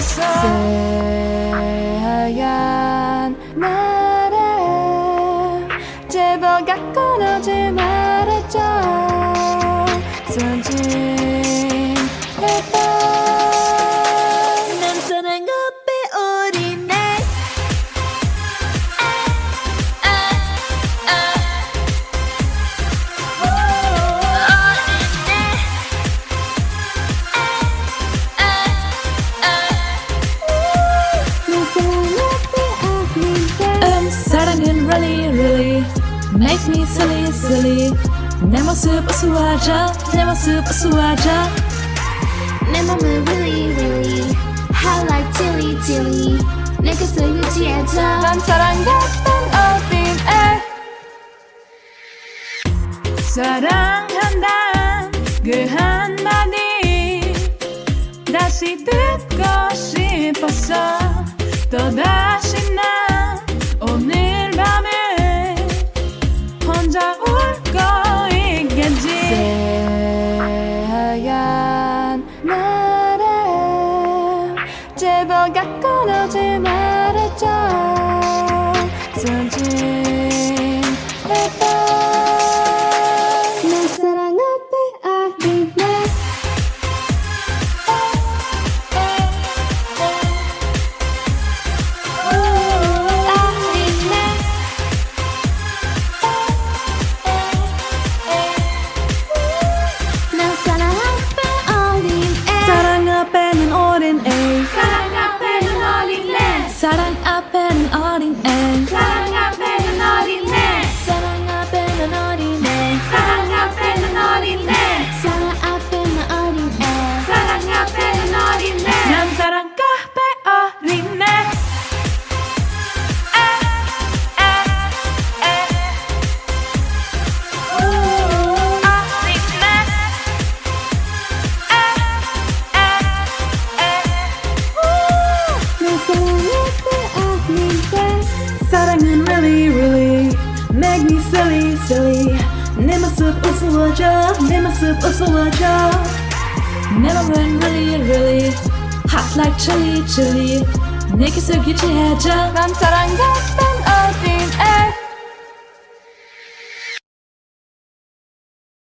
싶었어. 새하얀 날에 제발 갖고 오지 말아줘. 손짓 해봐. 난 사랑 앞에 어린애. 사랑은 really really make me silly silly. 내 모습 우스워져, 내 모습 우스워져. 내 맘을 really really hot like chili chili. 내 곁을 유지해줘. 난 사랑했던 어린애. 사랑한단 그 한마디 다시 듣고 싶었어. 또다시 난 오늘 밤에 혼자 울고 있겠지. 새하얀 날에 제발 갖고 오지 말아줘. 손짓 해봐. 내 사랑 앞에 어린애. 난 사랑 앞에 어린애. 사랑 앞에는 어린애. 사랑 앞에는 어린애. 사랑 앞에는 어린애. 사랑 앞에는 어린애. 사랑 앞에는 어린애. 사랑 앞에는 어린애. 사랑 앞에는 어린애. 사랑 앞에는 어린애. 난 사랑 앞에 어린애. 내 사랑 앞에 어린애. 사랑은 really really make me silly silly. 내 모습 우스워져, 내 모습 우스워져. 내 맘은 really really hot like chili chili. 내 곁을 유지해줘. 난 사랑했던 어린애.